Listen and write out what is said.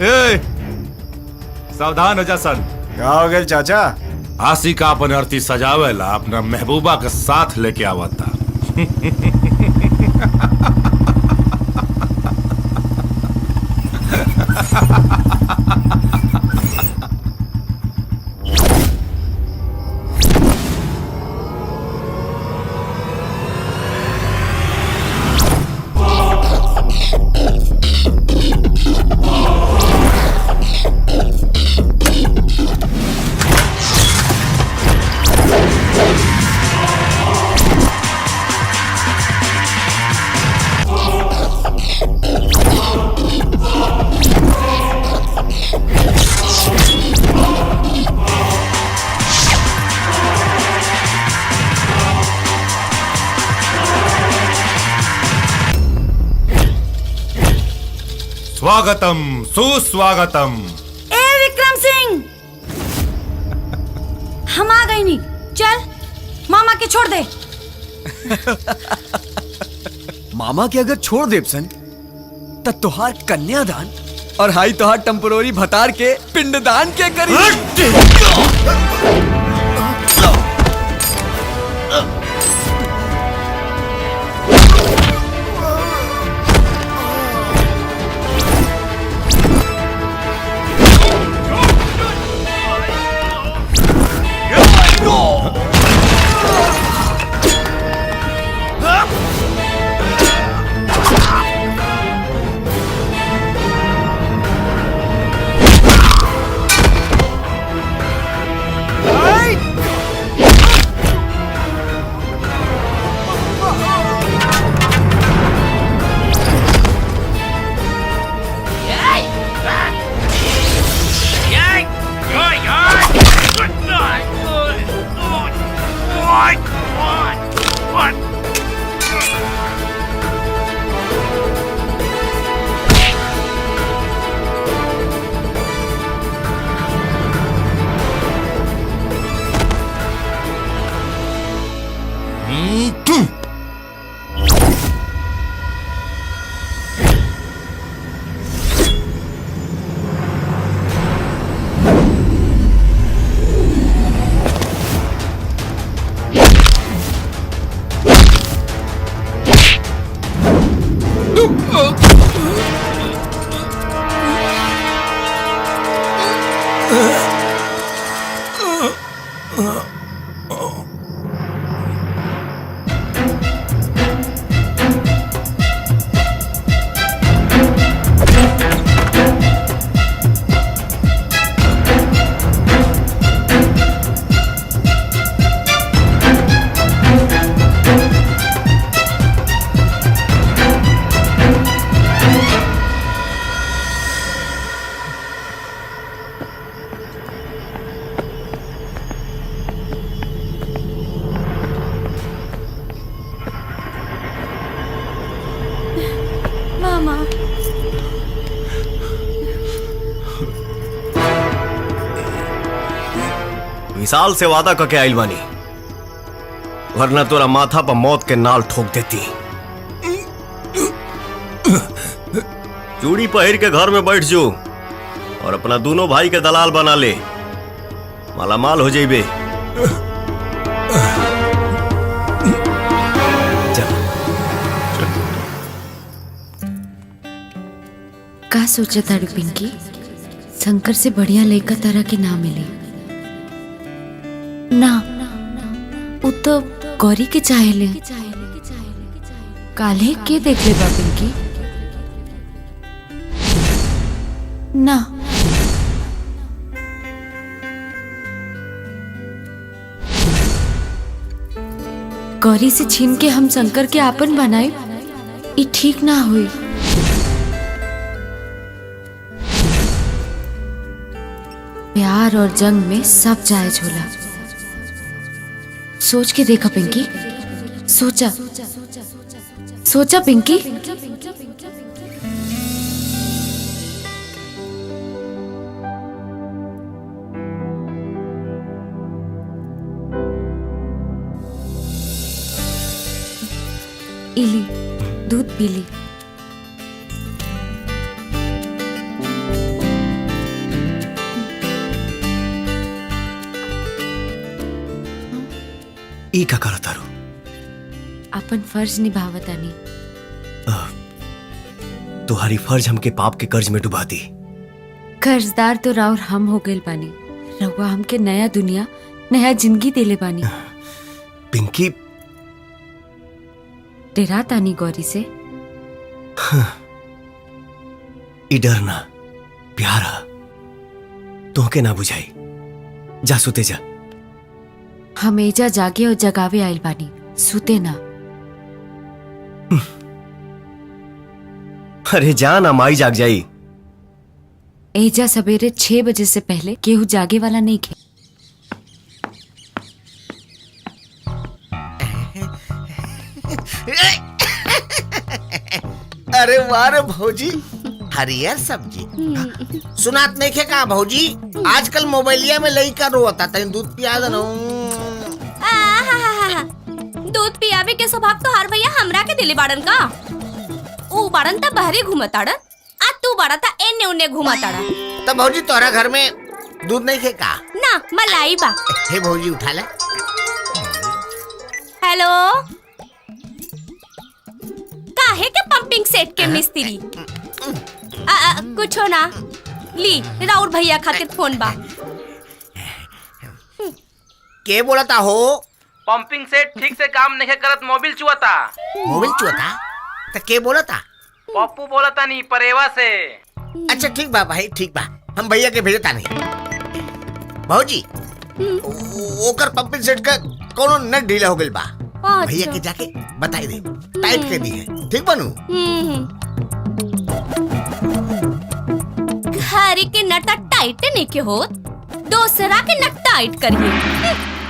ए, सावधान हो जा सन। क्या हो गया चाचा? आशिका अपन अर्थी सजावेला अपना महबूबा के साथ लेके आवता। स्वागतम सुस्वागतम। ए विक्रम सिंह, हम आ गई नहीं। चल मामा के छोड़ दे। मामा के अगर छोड़ देव सन तब तुहार कन्यादान और हाई तुहार टेम्पोररी भतार के पिंडदान के करी। मामा विशाल से वादा करके आइल बानी, वरना तोरा माथा पर मौत के नाल ठोक देती। चूड़ी पहिर के घर में बैठ जो और अपना दोनों भाई के दलाल बना ले, मालामाल हो जाइबे। का सोचा था पिंकी? शंकर से बढ़िया लड़का तरह के ना मिले ना, वो तो गौरी के चाहेले। काले के देख ले बा पिंकी ना। गौरी से छीन के हम शंकर के आपन बनाए, ये ठीक ना हुई। प्यार और जंग में सब जायज होला। सोच के देखा पिंकी, सोचा सोचा पिंकी। इली दूध पी ली। ई का करत तारू? अपन फर्ज निभावतानी। तुम्हारी फर्ज हमके पाप के कर्ज में डुबा दी। कर्जदार तो राउर हम हो गइल बानी। रउआ हमके नया दुनिया नया जिंदगी देले बानी। पिंकी, डेरा तानी गौरी से। ई डरना प्यारा तोहके ना बुझाई। जा सुते जा। हम एजा जागे और जगावे आइल बानी, सुते ना। अरे जा ना, माई जाग जाई। एजा सवेरे 6 बजे से पहले केहू जागे वाला नहीं खे। अरे वाह रे भौजी, हरियर सब्जी। सुनात नहीं खे का भौजी, आजकल मोबाइलिया में लइका रोता, तनी दूध पिया दे ना। दूध पियावे के स्वभाव तो हर भैया हमरा के दिले बाड़न का। ऊ बाड़न त बहरे घूमताड़न, आ तू बाड़ा ता एने उने घूमताड़ा। तो भौजी तोरा घर में दूध नहीं खे का? ना मलाई बा। हे भौजी उठा ले। हेलो, काहे के पंपिंग सेट के मिस्त्री? कुछो ना, ली राउर भैया खातिर फोन बा। के बोलता हो? पंपिंग सेट ठीक से काम नहीं करत, मोबिल चुआता। मोबाइल चुआता? तो के बोलता? पप्पू बोलता नहीं, परेवा से। अच्छा ठीक बा भाई, ठीक बा, हम भैया के भेजता नहीं। भौजी ओकर पंपिंग सेट का कोनो नट ढीला हो गइल बा। भैया के जाके बताई दे, टाइट कर दी है। ठीक बनू? घरे के नट टाइट नहीं के होत, दूसरा के नट टाइट करिए।